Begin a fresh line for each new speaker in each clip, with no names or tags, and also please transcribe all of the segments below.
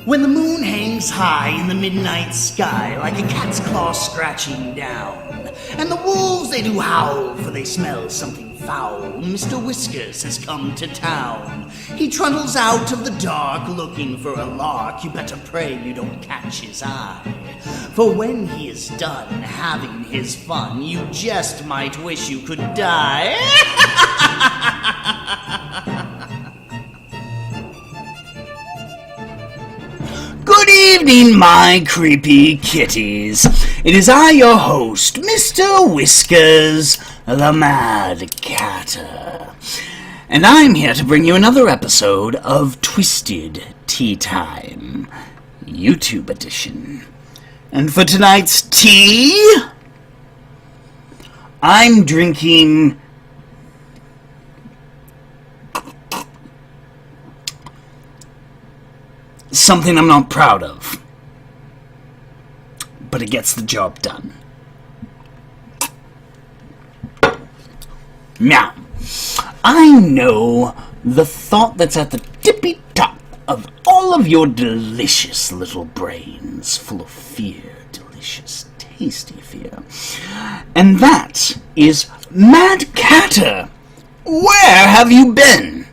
When the moon hangs high in the midnight sky like a cat's claw scratching down, and the wolves they do howl for they smell something foul, Mr. Whiskers has come to town. He trundles out of the dark looking for a lark. You better pray you don't catch his eye, for when he is done having his fun, you just might wish you could die. Good evening, my creepy kitties. It is I, your host, Mr. Whiskers, the Mad Catter. And I'm here to bring you another episode of Twisted Teatime, YouTube edition. And for tonight's tea, I'm drinking something I'm not proud of, but it gets the job done. Now, I know the thought that's at the tippy top of all of your delicious little brains, full of fear, delicious, tasty fear, and that is, Mad Catter, where have you been?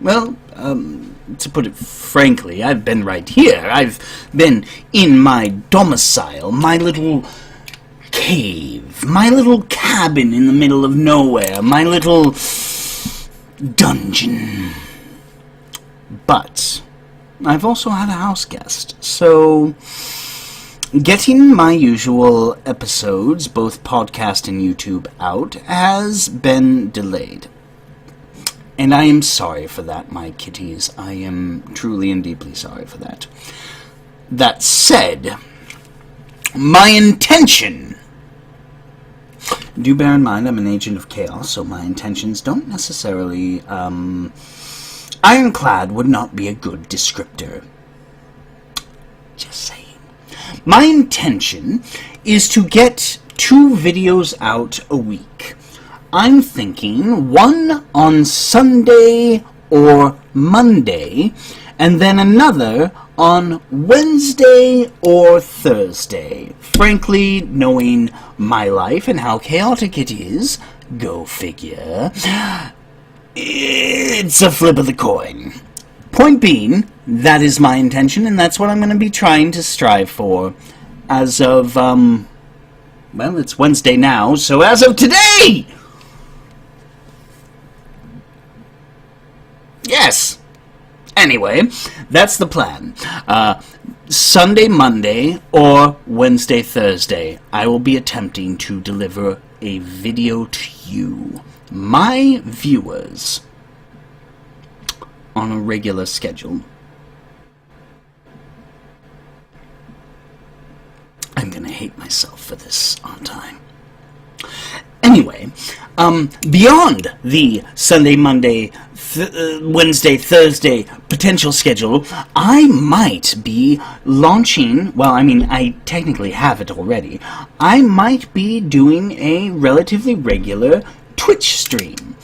Well, to put it frankly, I've been right here. I've been in my domicile, my little cave, my little cabin in the middle of nowhere, my little dungeon. But I've also had a house guest, so getting my usual episodes, both podcast and YouTube, out has been delayed. And I am sorry for that, my kitties. I am truly and deeply sorry for that. That said, my intention... Do bear in mind I'm an agent of chaos, so my intentions don't necessarily... Ironclad would not be a good descriptor. Just saying. My intention is to get 2 videos out a week. I'm thinking one on Sunday or Monday, and then another on Wednesday or Thursday. Frankly, knowing my life and how chaotic it is, go figure, it's a flip of the coin. Point being, that is my intention, and that's what I'm going to be trying to strive for as of, well, it's Wednesday now, so as of today! Yes. Anyway, that's the plan. Sunday, Monday, or Wednesday, Thursday, I will be attempting to deliver a video to you, my viewers, on a regular schedule. I'm gonna hate myself for this, aren't I? Anyway, beyond the Sunday, Monday, Wednesday, Thursday potential schedule, I might be launching, well, I mean, I technically have it already, I might be doing a relatively regular Twitch stream,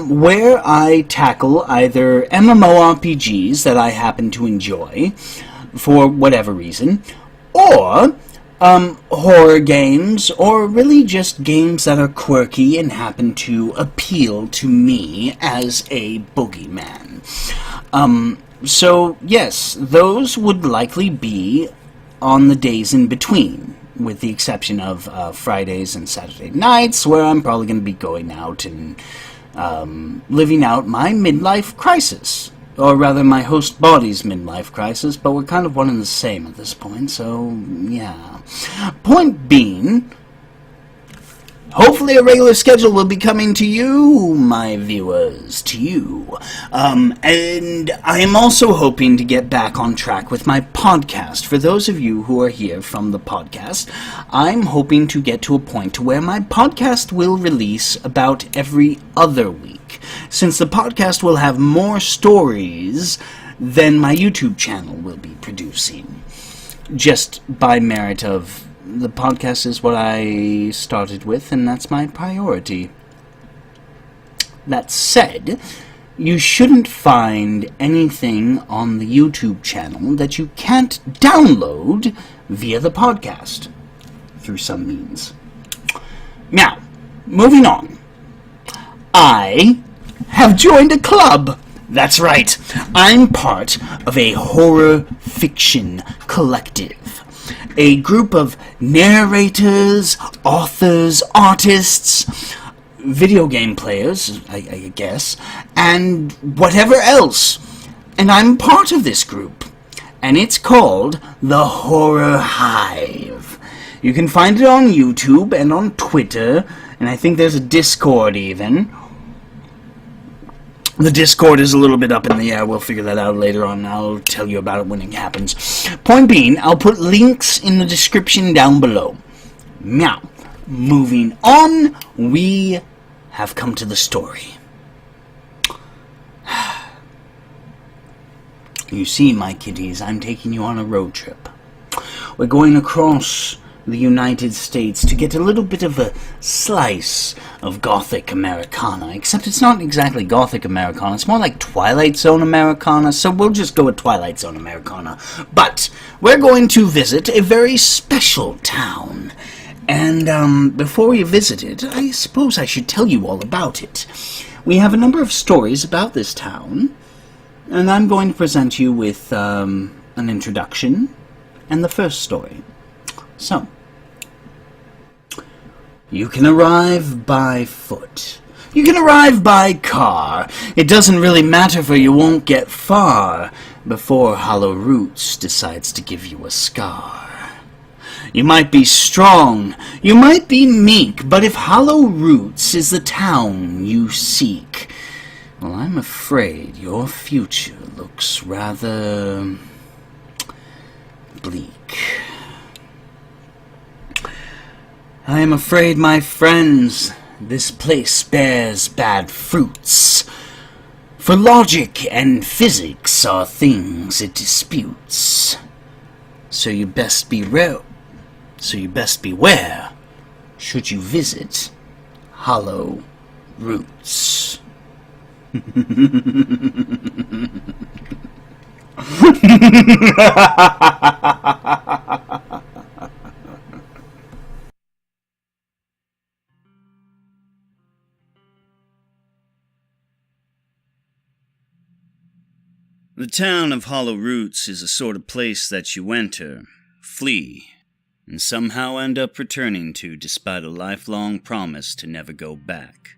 where I tackle either MMORPGs that I happen to enjoy, for whatever reason, or horror games, or really just games that are quirky and happen to appeal to me as a boogeyman. So, yes, those would likely be on the days in between, with the exception of Fridays and Saturday nights, where I'm probably going to be going out and living out my midlife crisis. Or rather, my host body's midlife crisis, but we're kind of one and the same at this point, so, yeah. Point being, hopefully a regular schedule will be coming to you, my viewers, to you. And I am also hoping to get back on track with my podcast. For those of you who are here from the podcast, I'm hoping to get to a point where my podcast will release about every other week, since the podcast will have more stories than my YouTube channel will be producing. Just by merit of the podcast is what I started with, and that's my priority. That said, you shouldn't find anything on the YouTube channel that you can't download via the podcast through some means. Now, moving on. I have joined a club. That's right. I'm part of a horror fiction collective. A group of narrators, authors, artists, video game players, I guess, and whatever else. And I'm part of this group. And it's called the Horror Hive. You can find it on YouTube and on Twitter, and I think there's a Discord even. The Discord is a little bit up in the air. We'll figure that out later on. I'll tell you about it when it happens. Point being, I'll put links in the description down below. Now, moving on, we have come to the story. You see, my kitties, I'm taking you on a road trip. We're going across the United States to get a little bit of a slice of Gothic Americana, except it's not exactly Gothic Americana, it's more like Twilight Zone Americana, so we'll just go with Twilight Zone Americana. But we're going to visit a very special town, and before we visit it, I suppose I should tell you all about it. We have a number of stories about this town, and I'm going to present you with an introduction and the first story. So, you can arrive by foot. You can arrive by car. It doesn't really matter, for you won't get far before Hallowroots decides to give you a scar. You might be strong, you might be meek, but if Hallowroots is the town you seek, well, I'm afraid your future looks rather bleak. I am afraid, my friends, this place bears bad fruits. For logic and physics are things it disputes. So you best beware should you visit Hallowroots.
The town of Hallowroots is a sort of place that you enter, flee, and somehow end up returning to despite a lifelong promise to never go back.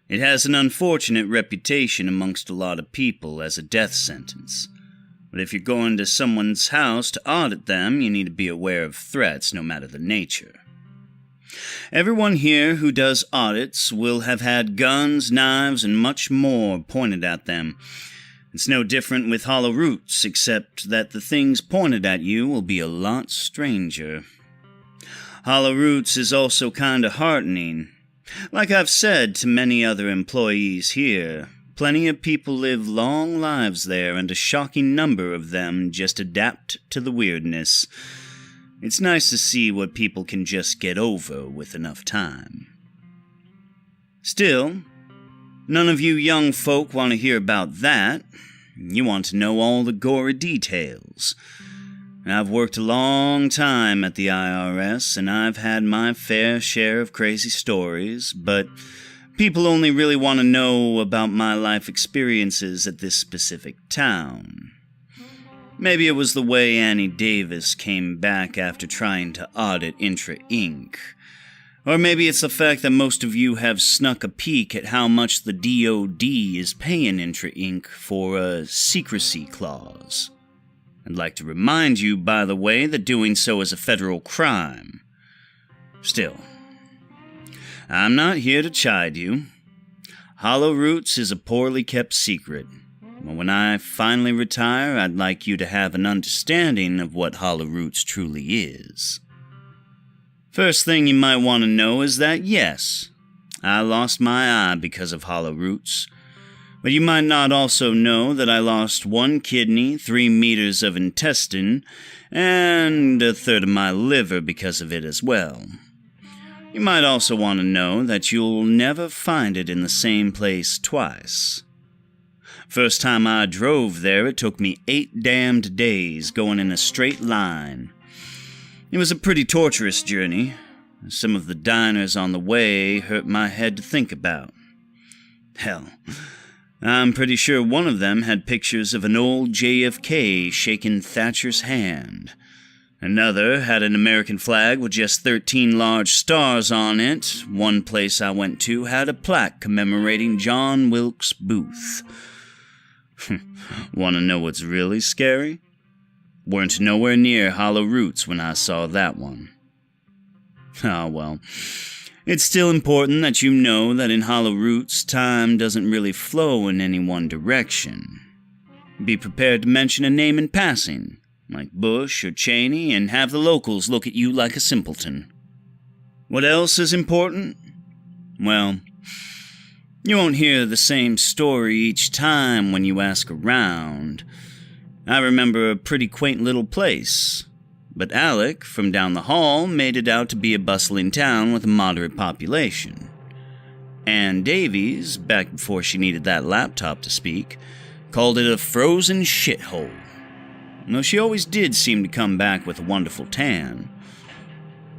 It has an unfortunate reputation amongst a lot of people as a death sentence, but if you're going to someone's house to audit them, you need to be aware of threats no matter the nature. Everyone here who does audits will have had guns, knives, and much more pointed at them. It's no different with Hallowroots, except that the things pointed at you will be a lot stranger. Hallowroots is also kinda heartening. Like I've said to many other employees here, plenty of people live long lives there, and a shocking number of them just adapt to the weirdness. It's nice to see what people can just get over with enough time. Still, none of you young folk want to hear about that. You want to know all the gory details. I've worked a long time at the IRS, and I've had my fair share of crazy stories, but people only really want to know about my life experiences at this specific town. Maybe it was the way Annie Davis came back after trying to audit Intra Inc., or maybe it's the fact that most of you have snuck a peek at how much the DOD is paying Intra Inc. for a secrecy clause. I'd like to remind you, by the way, that doing so is a federal crime. Still, I'm not here to chide you. Hallowroots is a poorly kept secret. But when I finally retire, I'd like you to have an understanding of what Hallowroots truly is. First thing you might want to know is that, yes, I lost my eye because of Hallowroots. But you might not also know that I lost 1 kidney, 3 meters of intestine, and a third of my liver because of it as well. You might also want to know that you'll never find it in the same place twice. First time I drove there, it took me 8 damned days going in a straight line. It was a pretty torturous journey. Some of the diners on the way hurt my head to think about. Hell, I'm pretty sure one of them had pictures of an old JFK shaking Thatcher's hand. Another had an American flag with just 13 large stars on it. One place I went to had a plaque commemorating John Wilkes Booth. Want to know what's really scary? Weren't nowhere near Hallowroots when I saw that one. Ah, well. It's still important that you know that in Hallowroots, time doesn't really flow in any one direction. Be prepared to mention a name in passing, like Bush or Cheney, and have the locals look at you like a simpleton. What else is important? Well, you won't hear the same story each time when you ask around. I remember a pretty quaint little place, but Alec, from down the hall, made it out to be a bustling town with a moderate population. Ann Davies, back before she needed that laptop to speak, called it a frozen shithole. Though she always did seem to come back with a wonderful tan.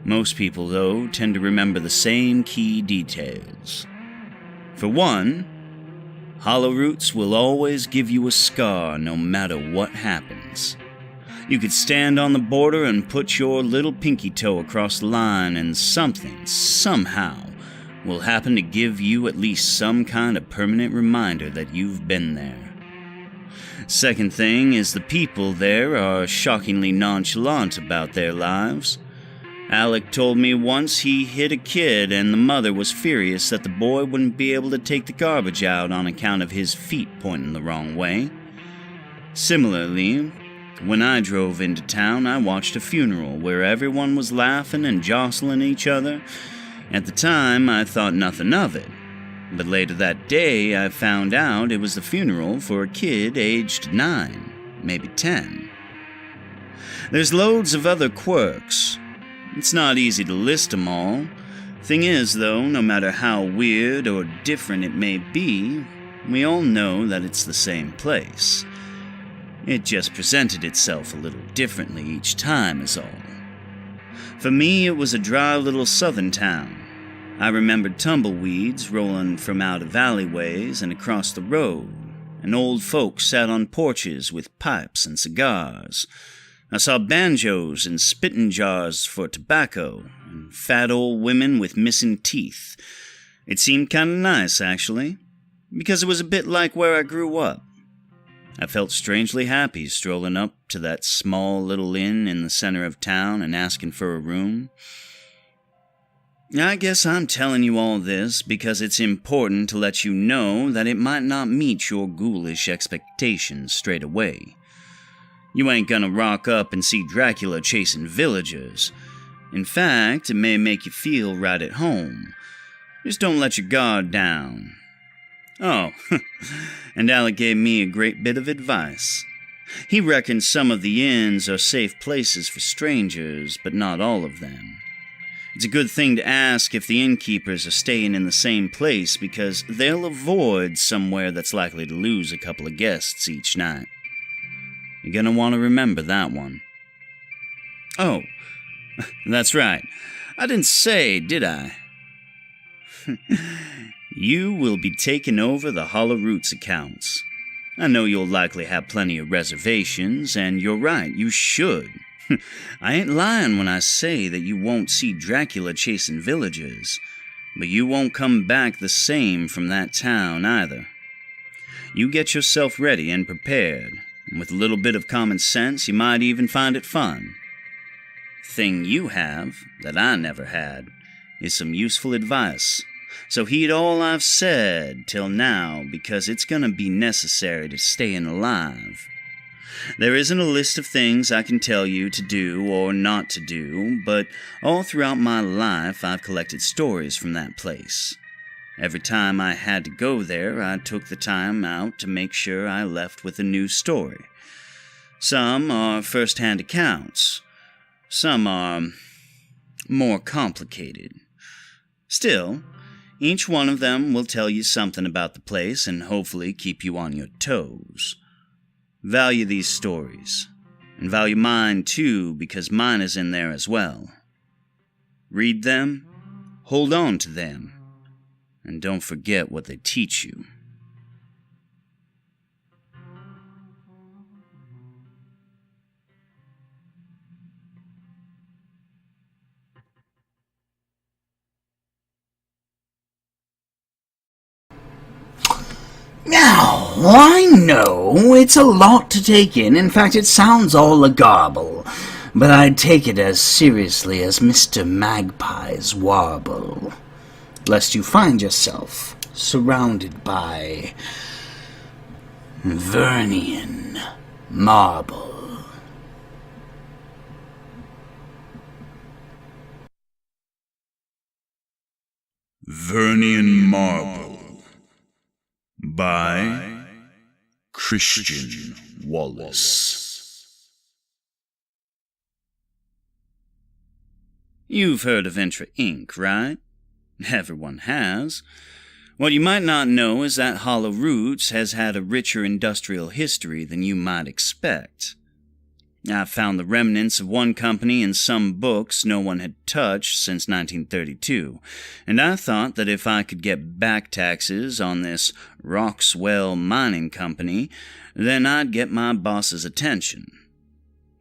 Most people, though, tend to remember the same key details. For one, Hallowroots will always give you a scar no matter what happens. You could stand on the border and put your little pinky toe across the line and something, somehow, will happen to give you at least some kind of permanent reminder that you've been there. Second thing is the people there are shockingly nonchalant about their lives. Alec told me once he hit a kid and the mother was furious that the boy wouldn't be able to take the garbage out on account of his feet pointing the wrong way. Similarly, when I drove into town, I watched a funeral where everyone was laughing and jostling each other. At the time, I thought nothing of it. But later that day, I found out it was the funeral for a kid aged 9, maybe 10. There's loads of other quirks. It's not easy to list them all. Thing is, though, no matter how weird or different it may be, we all know that it's the same place. It just presented itself a little differently each time is all. For me, it was a dry little southern town. I remembered tumbleweeds rolling from out of alleyways and across the road, and old folks sat on porches with pipes and cigars. I saw banjos and spitting jars for tobacco, and fat old women with missing teeth. It seemed kind of nice, actually, because it was a bit like where I grew up. I felt strangely happy strolling up to that small little inn in the center of town and asking for a room. I guess I'm telling you all this because it's important to let you know that it might not meet your ghoulish expectations straight away. You ain't gonna rock up and see Dracula chasing villagers. In fact, it may make you feel right at home. Just don't let your guard down. Oh, and Alec gave me a great bit of advice. He reckons some of the inns are safe places for strangers, but not all of them. It's a good thing to ask if the innkeepers are staying in the same place because they'll avoid somewhere that's likely to lose a couple of guests each night. You're gonna want to remember that one. Oh, that's right. I didn't say, did I? You will be taking over the Hallowroots accounts. I know you'll likely have plenty of reservations, and you're right, you should. I ain't lying when I say that you won't see Dracula chasing villagers, but you won't come back the same from that town either. You get yourself ready and prepared, and with a little bit of common sense, you might even find it fun. Thing you have, that I never had, is some useful advice. So heed all I've said till now, because it's gonna be necessary to staying alive. There isn't a list of things I can tell you to do or not to do, but all throughout my life I've collected stories from that place. Every time I had to go there, I took the time out to make sure I left with a new story. Some are first-hand accounts. Some are more complicated. Still, Each one of them will tell you something about the place and hopefully keep you on your toes. Value these stories, and value mine too, because mine is in there as well. Read them, hold on to them, and don't forget what they teach you.
Now, I know it's a lot to take in. In fact, it sounds all a garble. But I'd take it as seriously as Mr. Magpie's warble, lest you find yourself surrounded by Vernian marble.
Vernian Marble by Christian Wallis.
You've heard of Intra Inc., right? Everyone has. What you might not know is that Hallowroots has had a richer industrial history than you might expect. I've found the remnants of one company in some books no one had touched since 1932, and I thought that if I could get back taxes on this Roxwell Mining Company, then I'd get my boss's attention.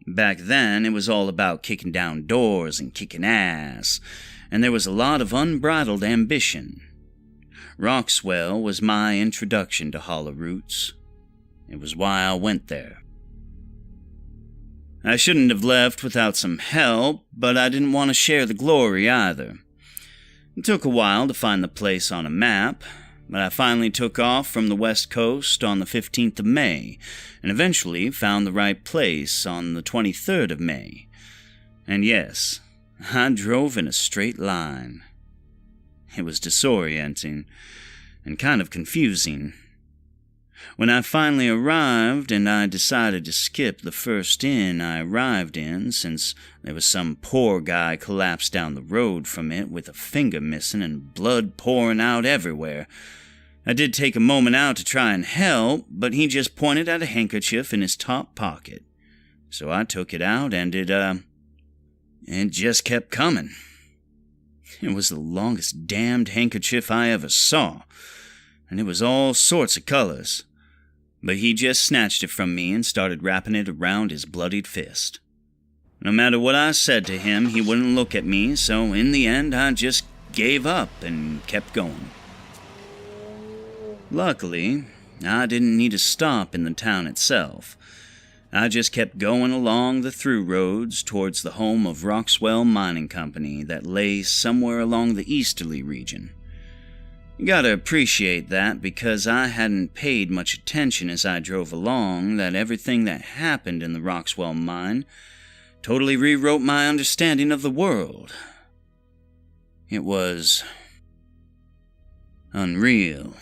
Back then, it was all about kicking down doors and kicking ass, and there was a lot of unbridled ambition. Roxwell was my introduction to Hallowroots. It was why I went there. I shouldn't have left without some help, but I didn't want to share the glory either. It took a while to find the place on a map, but I finally took off from the West Coast on the 15th of May, and eventually found the right place on the 23rd of May. And yes, I drove in a straight line. It was disorienting and kind of confusing. When I finally arrived and I decided to skip the first inn I arrived in, since there was some poor guy collapsed down the road from it with a finger missing and blood pouring out everywhere, I did take a moment out to try and help, but he just pointed at a handkerchief in his top pocket. So I took it out and it just kept coming. It was the longest damned handkerchief I ever saw, and it was all sorts of colors. But he just snatched it from me and started wrapping it around his bloodied fist. No matter what I said to him, he wouldn't look at me, so in the end I just gave up and kept going. Luckily, I didn't need to stop in the town itself. I just kept going along the through roads towards the home of Roxwell Mining Company that lay somewhere along the easterly region. You gotta appreciate that, because I hadn't paid much attention as I drove along, that everything that happened in the Roxwell mine totally rewrote my understanding of the world. It was unreal.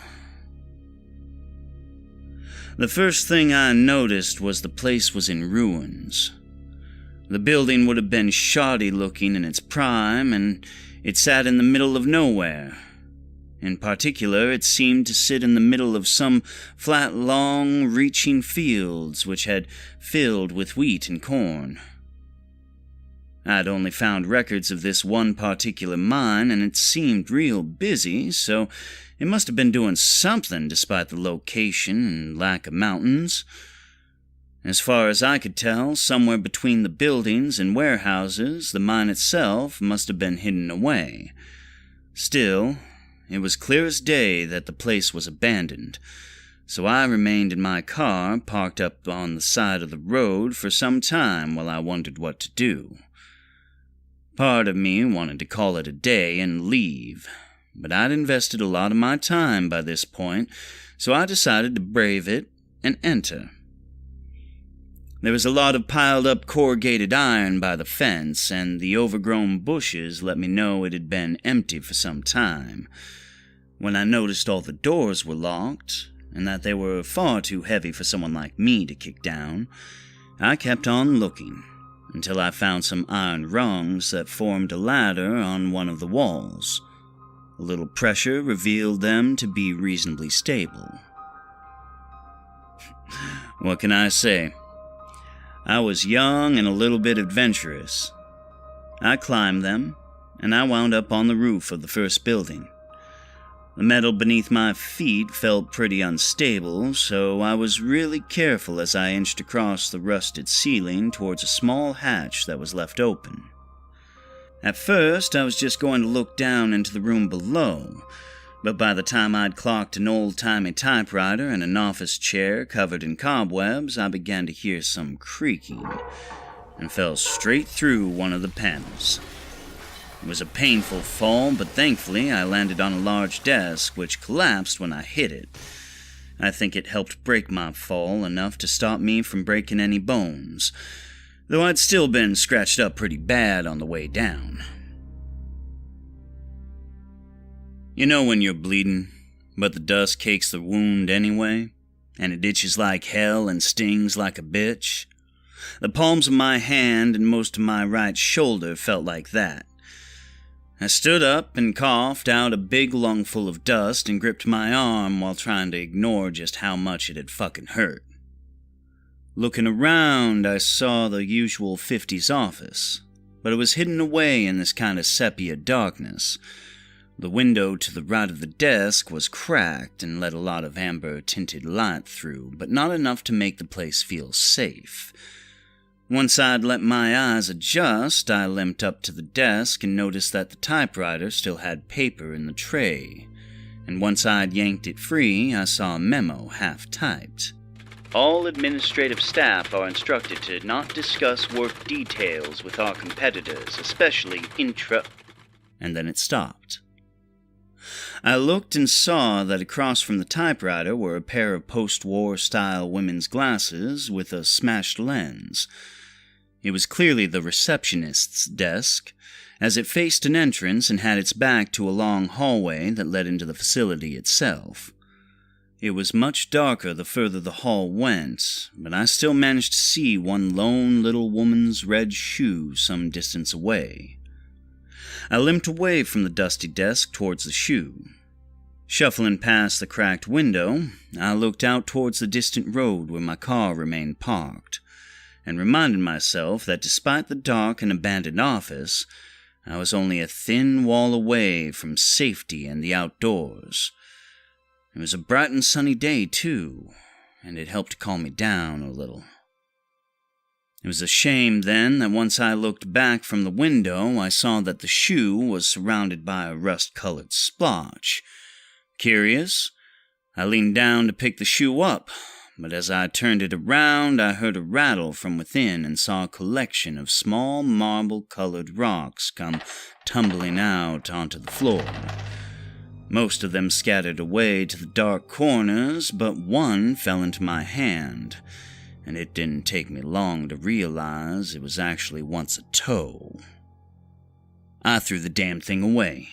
The first thing I noticed was the place was in ruins. The building would have been shoddy looking in its prime, and it sat in the middle of nowhere. In particular, it seemed to sit in the middle of some flat, long-reaching fields which had filled with wheat and corn. I'd only found records of this one particular mine, and it seemed real busy, so it must have been doing something despite the location and lack of mountains. As far as I could tell, somewhere between the buildings and warehouses, the mine itself must have been hidden away. Still, it was clear as day that the place was abandoned, so I remained in my car, parked up on the side of the road for some time while I wondered what to do. Part of me wanted to call it a day and leave, but I'd invested a lot of my time by this point, so I decided to brave it and enter. There was a lot of piled-up corrugated iron by the fence, and the overgrown bushes let me know it had been empty for some time. When I noticed all the doors were locked, and that they were far too heavy for someone like me to kick down, I kept on looking, until I found some iron rungs that formed a ladder on one of the walls. A little pressure revealed them to be reasonably stable. What can I say? I was young and a little bit adventurous. I climbed them, and I wound up on the roof of the first building. The metal beneath my feet felt pretty unstable, so I was really careful as I inched across the rusted ceiling towards a small hatch that was left open. At first, I was just going to look down into the room below, but by the time I'd clocked an old-timey typewriter and an office chair covered in cobwebs, I began to hear some creaking and fell straight through one of the panels. It was a painful fall, but thankfully I landed on a large desk which collapsed when I hit it. I think it helped break my fall enough to stop me from breaking any bones, though I'd still been scratched up pretty bad on the way down. You know when you're bleeding, but the dust cakes the wound anyway, and it itches like hell and stings like a bitch? The palms of my hand and most of my right shoulder felt like that. I stood up and coughed out a big lungful of dust and gripped my arm while trying to ignore just how much it had fucking hurt. Looking around, I saw the usual 50s office, but it was hidden away in this kind of sepia darkness. The window to the right of the desk was cracked and let a lot of amber-tinted light through, but not enough to make the place feel safe. Once I'd let my eyes adjust, I limped up to the desk and noticed that the typewriter still had paper in the tray, and once I'd yanked it free, I saw a memo half-typed. All administrative staff are instructed to not discuss work details with our competitors, especially And then it stopped. I looked and saw that across from the typewriter were a pair of post-war-style women's glasses with a smashed lens. It was clearly the receptionist's desk, as it faced an entrance and had its back to a long hallway that led into the facility itself. It was much darker the further the hall went, but I still managed to see one lone little woman's red shoe some distance away. I limped away from the dusty desk towards the shoe. Shuffling past the cracked window, I looked out towards the distant road where my car remained parked, and reminded myself that despite the dark and abandoned office, I was only a thin wall away from safety and the outdoors. It was a bright and sunny day, too, and it helped to calm me down a little. It was a shame, then, that once I looked back from the window, I saw that the shoe was surrounded by a rust-colored splotch. Curious, I leaned down to pick the shoe up, but as I turned it around, I heard a rattle from within and saw a collection of small marble-colored rocks come tumbling out onto the floor. Most of them scattered away to the dark corners, but one fell into my hand, and it didn't take me long to realize it was actually once a toe. I threw the damn thing away,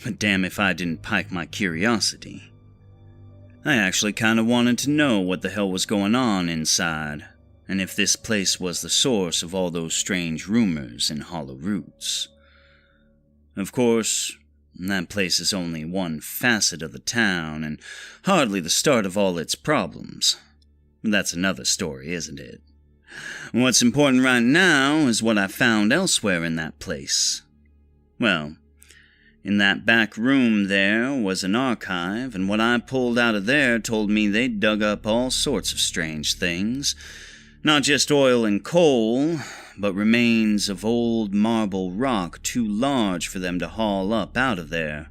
but damn if I didn't pique my curiosity. I actually kind of wanted to know what the hell was going on inside, and if this place was the source of all those strange rumors in Hallowroots. Of course, that place is only one facet of the town, and hardly the start of all its problems. That's another story, isn't it? What's important right now is what I found elsewhere in that place. Well, in that back room there was an archive, and what I pulled out of there told me they'd dug up all sorts of strange things. Not just oil and coal, but remains of old marble rock too large for them to haul up out of there.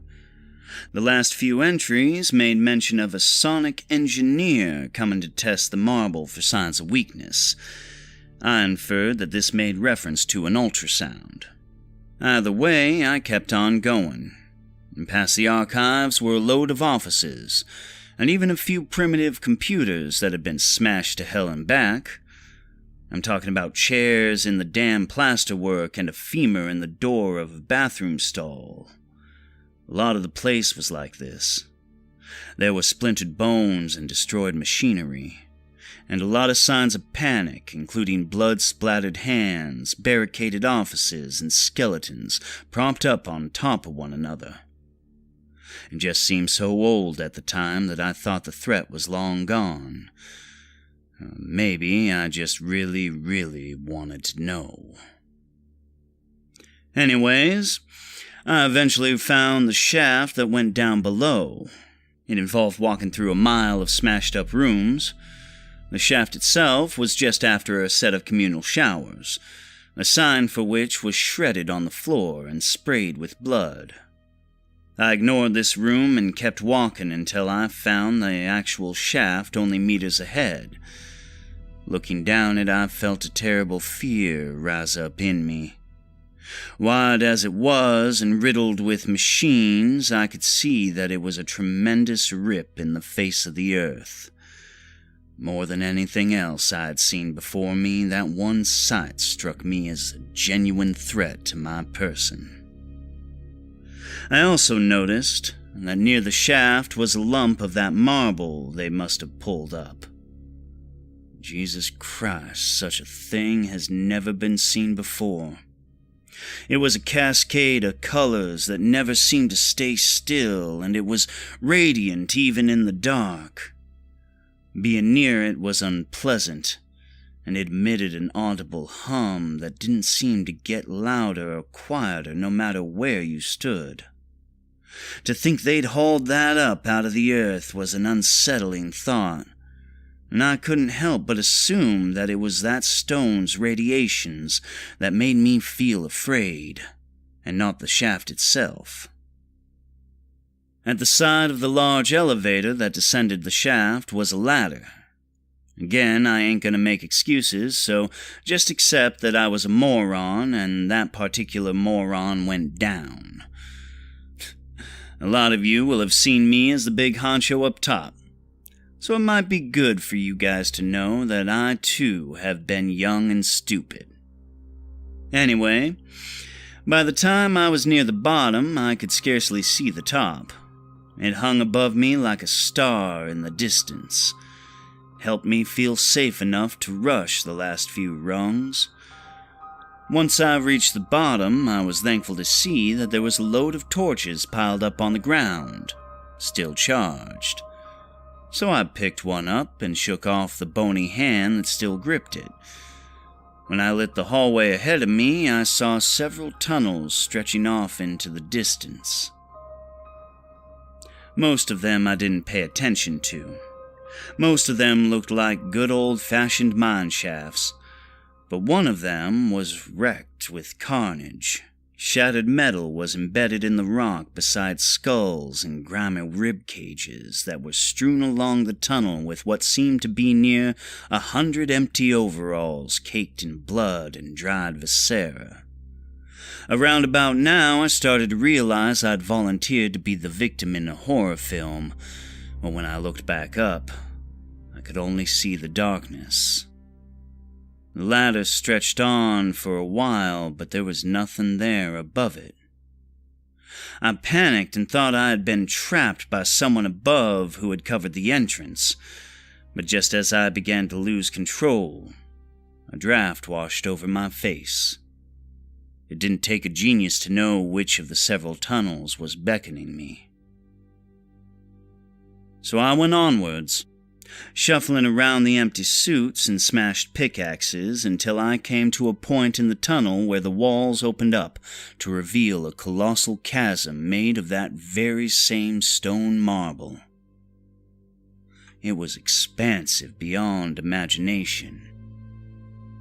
The last few entries made mention of a sonic engineer coming to test the marble for signs of weakness. I inferred that this made reference to an ultrasound. Either way, I kept on going. And past the archives were a load of offices, and even a few primitive computers that had been smashed to hell and back. I'm talking about chairs in the damn plasterwork and a femur in the door of a bathroom stall. A lot of the place was like this. There were splintered bones and destroyed machinery, and a lot of signs of panic, including blood-splattered hands, barricaded offices, and skeletons propped up on top of one another. It just seemed so old at the time that I thought the threat was long gone. Maybe I just really, really wanted to know. Anyways, I eventually found the shaft that went down below. It involved walking through a mile of smashed-up rooms. The shaft itself was just after a set of communal showers, a sign for which was shredded on the floor and sprayed with blood. I ignored this room and kept walking until I found the actual shaft only meters ahead. Looking down it, I felt a terrible fear rise up in me. Wide as it was and riddled with machines, I could see that it was a tremendous rip in the face of the earth. More than anything else I had seen before me, that one sight struck me as a genuine threat to my person. I also noticed that near the shaft was a lump of that marble they must have pulled up. Jesus Christ, such a thing has never been seen before. It was a cascade of colors that never seemed to stay still, and it was radiant even in the dark. Being near it was unpleasant, and it emitted an audible hum that didn't seem to get louder or quieter no matter where you stood. To think they'd hauled that up out of the earth was an unsettling thought, and I couldn't help but assume that it was that stone's radiations that made me feel afraid, and not the shaft itself. At the side of the large elevator that descended the shaft was a ladder. Again, I ain't gonna make excuses, so just accept that I was a moron and that particular moron went down. A lot of you will have seen me as the big honcho up top, so it might be good for you guys to know that I too have been young and stupid. Anyway, by the time I was near the bottom, I could scarcely see the top. It hung above me like a star in the distance, helped me feel safe enough to rush the last few rungs. Once I reached the bottom, I was thankful to see that there was a load of torches piled up on the ground, still charged. So I picked one up and shook off the bony hand that still gripped it. When I lit the hallway ahead of me, I saw several tunnels stretching off into the distance. Most of them I didn't pay attention to. Most of them looked like good old-fashioned mine shafts, but one of them was wrecked with carnage. Shattered metal was embedded in the rock beside skulls and grimy rib cages that were strewn along the tunnel with what seemed to be near 100 empty overalls caked in blood and dried viscera. Around about now, I started to realize I'd volunteered to be the victim in a horror film, but when I looked back up, I could only see the darkness. The ladder stretched on for a while, but there was nothing there above it. I panicked and thought I had been trapped by someone above who had covered the entrance, but just as I began to lose control, a draft washed over my face. It didn't take a genius to know which of the several tunnels was beckoning me. So I went onwards, shuffling around the empty suits and smashed pickaxes until I came to a point in the tunnel where the walls opened up to reveal a colossal chasm made of that very same stone marble. It was expansive beyond imagination.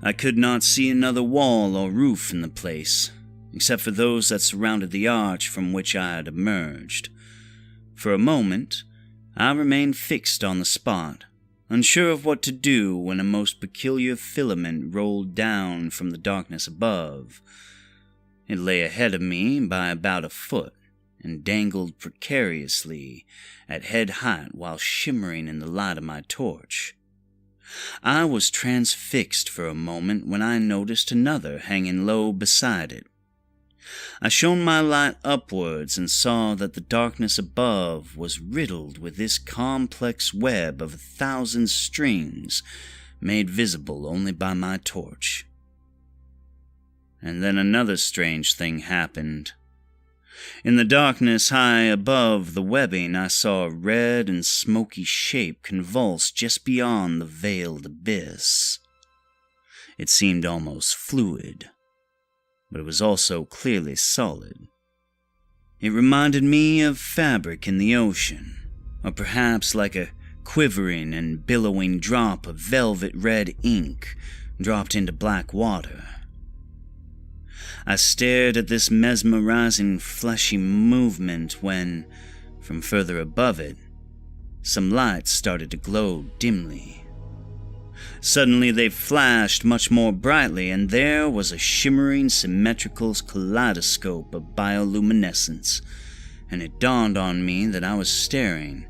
I could not see another wall or roof in the place, except for those that surrounded the arch from which I had emerged. For a moment, I remained fixed on the spot, unsure of what to do when a most peculiar filament rolled down from the darkness above. It lay ahead of me by about a foot and dangled precariously at head height while shimmering in the light of my torch. I was transfixed for a moment when I noticed another hanging low beside it. I shone my light upwards and saw that the darkness above was riddled with this complex web of 1,000 strings made visible only by my torch. And then another strange thing happened. In the darkness high above the webbing, I saw a red and smoky shape convulse just beyond the veiled abyss. It seemed almost fluid, but it was also clearly solid. It reminded me of fabric in the ocean, or perhaps like a quivering and billowing drop of velvet red ink dropped into black water. I stared at this mesmerizing fleshy movement when, from further above it, some lights started to glow dimly. Suddenly they flashed much more brightly, and there was a shimmering, symmetrical kaleidoscope of bioluminescence, and it dawned on me that I was staring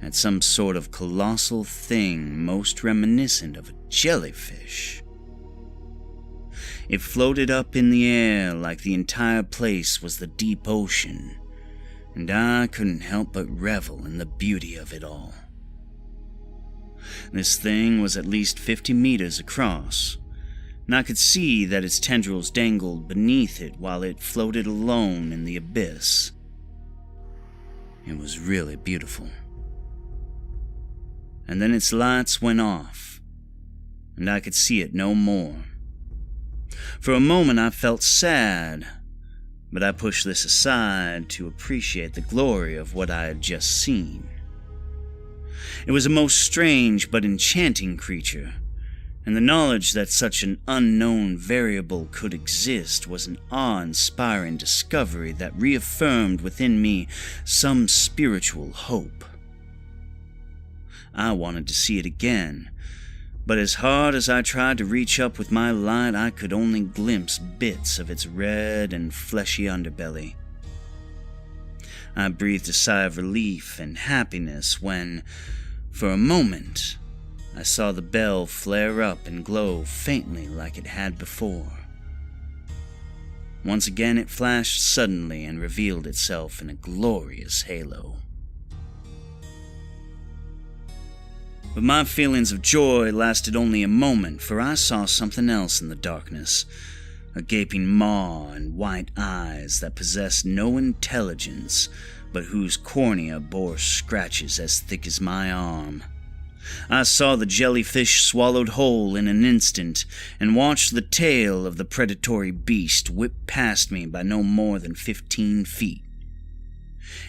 at some sort of colossal thing most reminiscent of a jellyfish. It floated up in the air like the entire place was the deep ocean, and I couldn't help but revel in the beauty of it all. This thing was at least 50 meters across, and I could see that its tendrils dangled beneath it while it floated alone in the abyss. It was really beautiful. And then its lights went off, and I could see it no more. For a moment I felt sad, but I pushed this aside to appreciate the glory of what I had just seen. It was a most strange but enchanting creature, and the knowledge that such an unknown variable could exist was an awe-inspiring discovery that reaffirmed within me some spiritual hope. I wanted to see it again, but as hard as I tried to reach up with my light, I could only glimpse bits of its red and fleshy underbelly. I breathed a sigh of relief and happiness when, for a moment, I saw the bell flare up and glow faintly like it had before. Once again it flashed suddenly and revealed itself in a glorious halo. But my feelings of joy lasted only a moment, for I saw something else in the darkness, a gaping maw and white eyes that possessed no intelligence, but whose cornea bore scratches as thick as my arm. I saw the jellyfish swallowed whole in an instant, and watched the tail of the predatory beast whip past me by no more than 15 feet.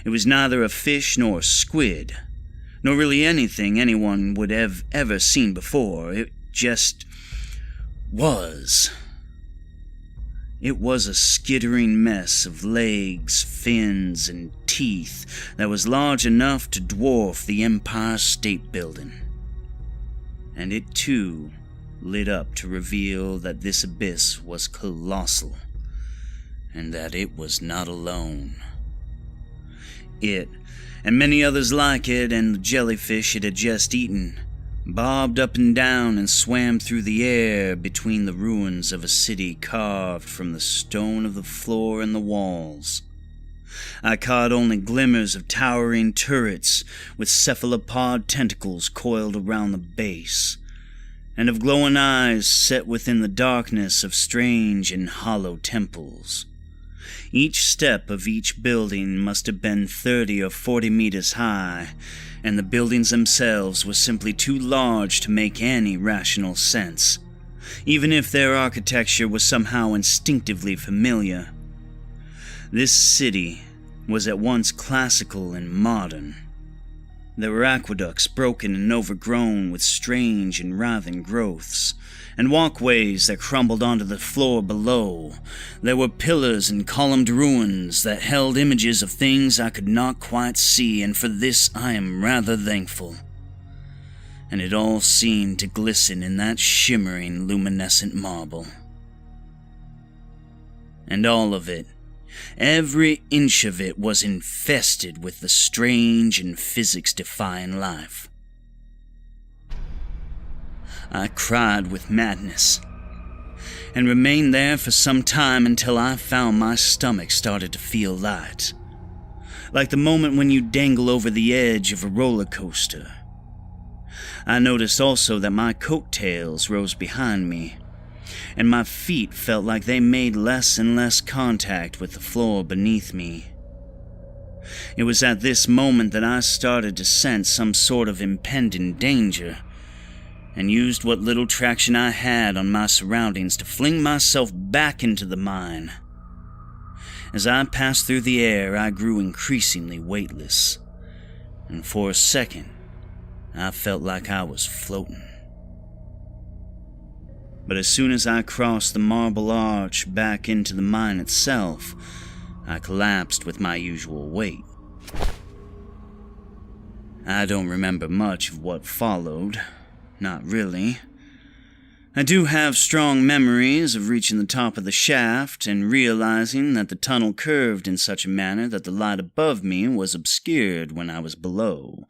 It was neither a fish nor a squid, nor really anything anyone would have ever seen before. It just was. It was a skittering mess of legs, fins, and teeth that was large enough to dwarf the Empire State Building. And it, too, lit up to reveal that this abyss was colossal, and that it was not alone. It, and many others like it, and the jellyfish it had just eaten, bobbed up and down and swam through the air between the ruins of a city carved from the stone of the floor and the walls. I caught only glimmers of towering turrets with cephalopod tentacles coiled around the base, and of glowing eyes set within the darkness of strange and hollow temples. Each step of each building must have been 30 or 40 meters high, and the buildings themselves were simply too large to make any rational sense, even if their architecture was somehow instinctively familiar. This city was at once classical and modern. There were aqueducts broken and overgrown with strange and writhing growths, and walkways that crumbled onto the floor below. There were pillars and columned ruins that held images of things I could not quite see, and for this I am rather thankful. And it all seemed to glisten in that shimmering, luminescent marble. And all of it, every inch of it, was infested with the strange and physics-defying life. I cried with madness, and remained there for some time until I found my stomach started to feel light, like the moment when you dangle over the edge of a roller coaster. I noticed also that my coattails rose behind me, and my feet felt like they made less and less contact with the floor beneath me. It was at this moment that I started to sense some sort of impending danger, and used what little traction I had on my surroundings to fling myself back into the mine. As I passed through the air, I grew increasingly weightless, and for a second, I felt like I was floating. But as soon as I crossed the marble arch back into the mine itself, I collapsed with my usual weight. I don't remember much of what followed. Not really. I do have strong memories of reaching the top of the shaft and realizing that the tunnel curved in such a manner that the light above me was obscured when I was below,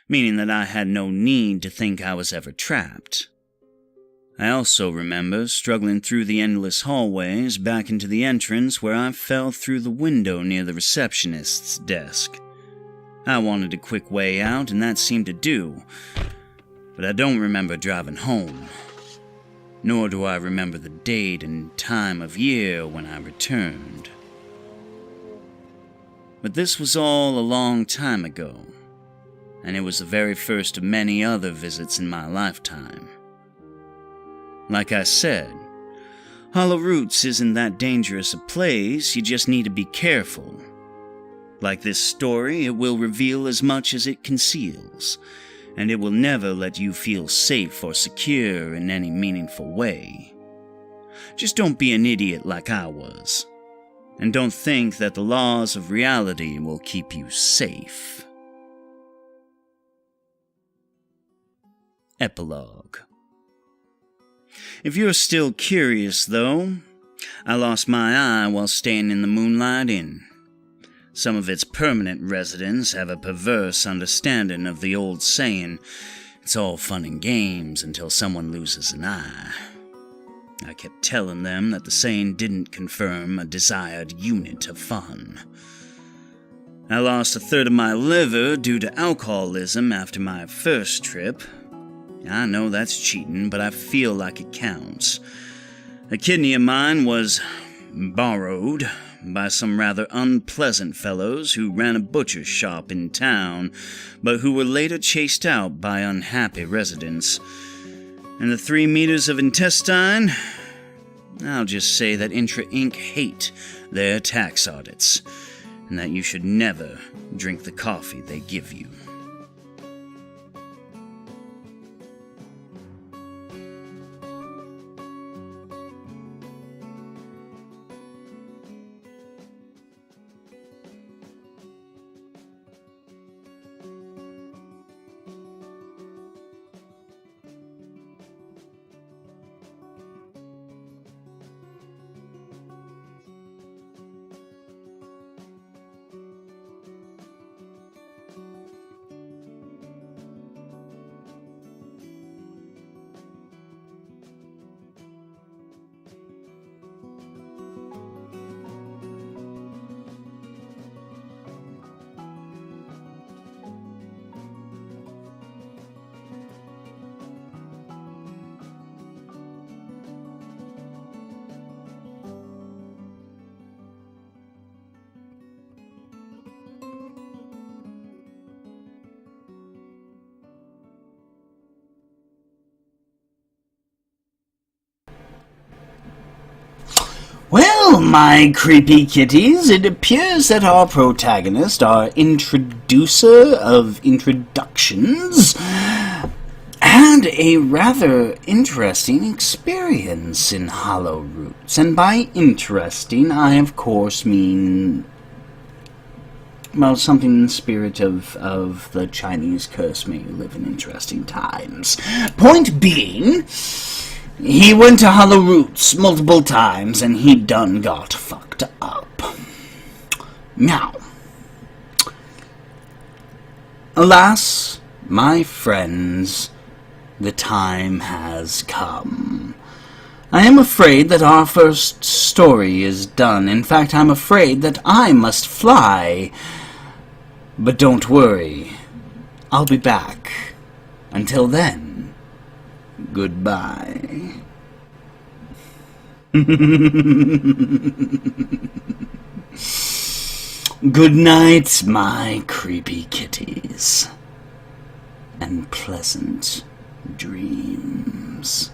meaning that I had no need to think I was ever trapped. I also remember struggling through the endless hallways back into the entrance where I fell through the window near the receptionist's desk. I wanted a quick way out, and that seemed to do, but I don't remember driving home. Nor do I remember the date and time of year when I returned. But this was all a long time ago, and it was the very first of many other visits in my lifetime. Like I said, Hallowroots isn't that dangerous a place, you just need to be careful. Like this story, it will reveal as much as it conceals, and it will never let you feel safe or secure in any meaningful way. Just don't be an idiot like I was, and don't think that the laws of reality will keep you safe. Epilogue. If you're still curious, though, I lost my eye while staying in the Moonlight Inn. Some of its permanent residents have a perverse understanding of the old saying, it's all fun and games until someone loses an eye. I kept telling them that the saying didn't confirm a desired unit of fun. I lost a third of my liver due to alcoholism after my first trip. I know that's cheating, but I feel like it counts. A kidney of mine was borrowed by some rather unpleasant fellows who ran a butcher's shop in town, but who were later chased out by unhappy residents. And the 3 meters of intestine? I'll just say that Intra Inc. hate their tax audits, and that you should never drink the coffee they give you.
Well, my creepy kitties, it appears that our protagonist, our introducer of introductions, had a rather interesting experience in Hallowroots. And by interesting, I of course mean, well, something in the spirit of the Chinese curse, may you live in interesting times. Point being, he went to Hallowroots multiple times, and he done got fucked up. Now, alas, my friends, the time has come. I am afraid that our first story is done. In fact, I'm afraid that I must fly. But don't worry, I'll be back. Until then, goodbye. Good night, my creepy kitties, and pleasant dreams.